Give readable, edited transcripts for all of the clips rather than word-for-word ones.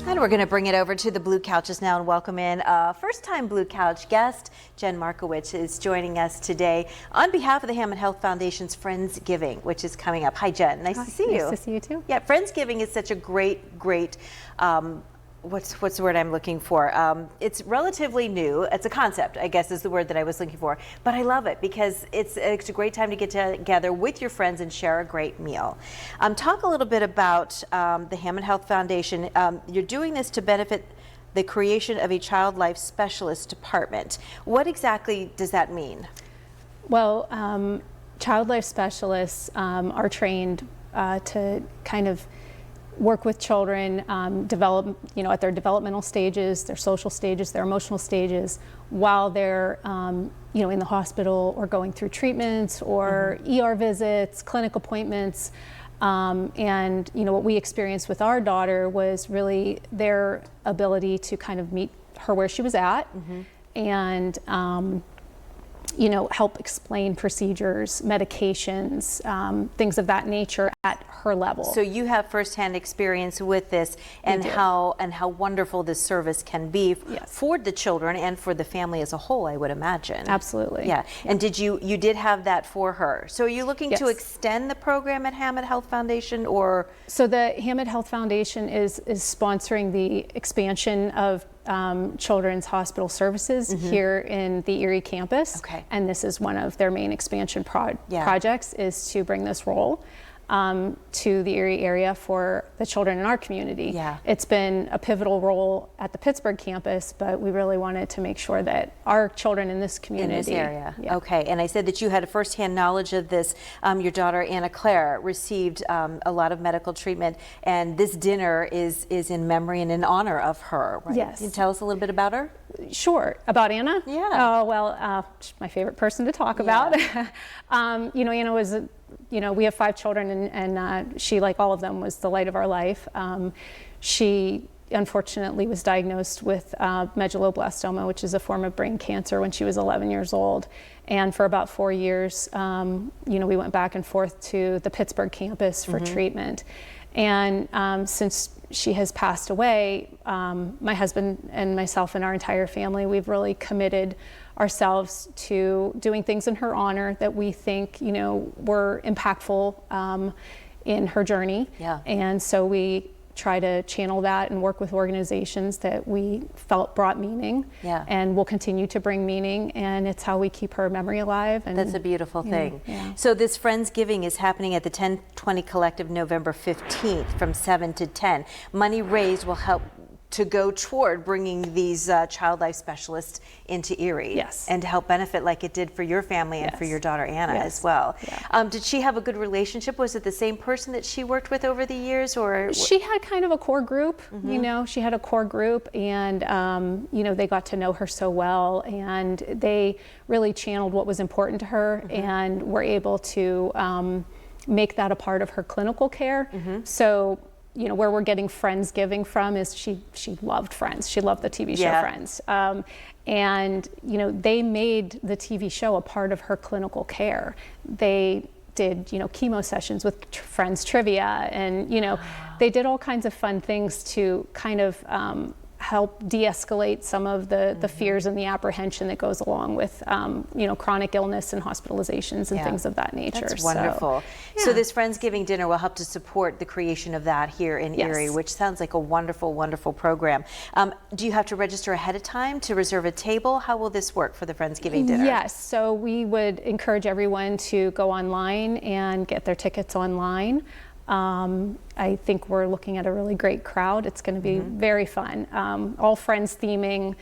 And we're going to bring it over to the Blue Couches now and welcome in a first-time Blue Couch guest. Jen Markiewicz is joining us today on behalf of the Hamot Health Foundation's Friendsgiving, which is coming up. Hi, Jen. Nice to see you. Nice to see you too. Yeah, Friendsgiving is such a great what's the word I'm looking for? It's relatively new. It's a concept, I guess, is the word that I was looking for. But I love it because it's a great time to get together with your friends and share a great meal. Talk a little bit about the Hamot Health Foundation. You're doing this to benefit the creation of a child life specialist department. What exactly does that mean? Well, child life specialists are trained to kind of work with children, develop, at their developmental stages, their social stages, their emotional stages, while they're, in the hospital or going through treatments or ER visits, clinic appointments. And what we experienced with our daughter was really their ability to kind of meet her where she was at and help explain procedures, medications, things of that nature at her level. So you have firsthand experience with this and how wonderful this service can be for the children and for the family as a whole, I would imagine. Absolutely. Yeah. And you did have that for her. So are you looking to extend the program at Hamot Health Foundation, or? So the Hamot Health Foundation is sponsoring the expansion of children's hospital services here in the Erie campus. Okay. And this is one of their main expansion projects, is to bring this role to the Erie area for the children in our community. Yeah. It's been a pivotal role at the Pittsburgh campus, but we really wanted to make sure that our children in this community. In this area. Yeah. Okay. And I said that you had a firsthand knowledge of this. Your daughter, Anna Clare, received a lot of medical treatment, and this dinner is in memory and in honor of her, right? Yes. Can you tell us a little bit about her? Sure. About Anna? Yeah. Oh, well, she's my favorite person to talk about. Anna was we have 5 children, and she, like all of them, was the light of our life. She unfortunately was diagnosed with medulloblastoma, which is a form of brain cancer, when she was 11 years old. And for about 4 years, we went back and forth to the Pittsburgh campus for treatment. And since she has passed away, my husband and myself and our entire family, we've really committed ourselves to doing things in her honor that we think, were impactful in her journey. Yeah. And so we try to channel that and work with organizations that we felt brought meaning. Yeah. And will continue to bring meaning, and it's how we keep her memory alive. And that's a beautiful thing. Yeah. So this Friendsgiving is happening at the 1020 Collective November 15th from 7 to 10. Money raised will help to go toward bringing these child life specialists into Erie. Yes. And to help benefit like it did for your family and for your daughter Anna as well. Yeah. Did she have a good relationship? Was it the same person that she worked with over the years, or? She had kind of a core group, she had a core group, and they got to know her so well, and they really channeled what was important to her and were able to make that a part of her clinical care. So where we're getting Friendsgiving from is she loved Friends. She loved the TV show Friends. And they made the TV show a part of her clinical care. They did chemo sessions with Friends trivia, and they did all kinds of fun things to kind of help de-escalate some of the fears and the apprehension that goes along with chronic illness and hospitalizations and things of that nature. That's wonderful. So this Friendsgiving dinner will help to support the creation of that here in Erie, which sounds like a wonderful, wonderful program. Do you have to register ahead of time to reserve a table? How will this work for the Friendsgiving dinner? Yes, so we would encourage everyone to go online and get their tickets online. I think we're looking at a really great crowd. It's going to be very fun. All Friends theming,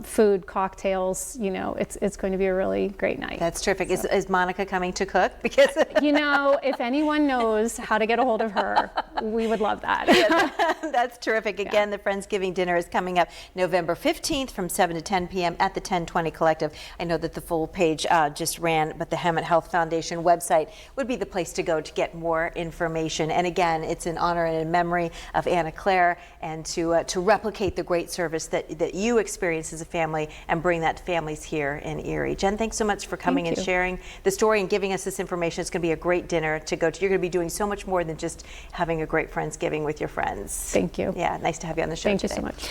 food, cocktails, it's going to be a really great night. That's terrific. So. Is Monica coming to cook? Because if anyone knows how to get a hold of her, we would love that. That's terrific. Again, the Friendsgiving dinner is coming up November 15th from 7 to 10 p.m. at the 1020 Collective. I know that the full page just ran, but the Hamot Health Foundation website would be the place to go to get more information. And again, It's in honor and in memory of Anna Clare, and to replicate the great service that you experience as a family and bring that to families here in Erie. Jen, thanks so much for coming and sharing the story and giving us this information. It's going to be a great dinner to go to. You're going to be doing so much more than just having a great Friendsgiving with your friends. Thank you. Yeah, nice to have you on the show Thank today. you so much.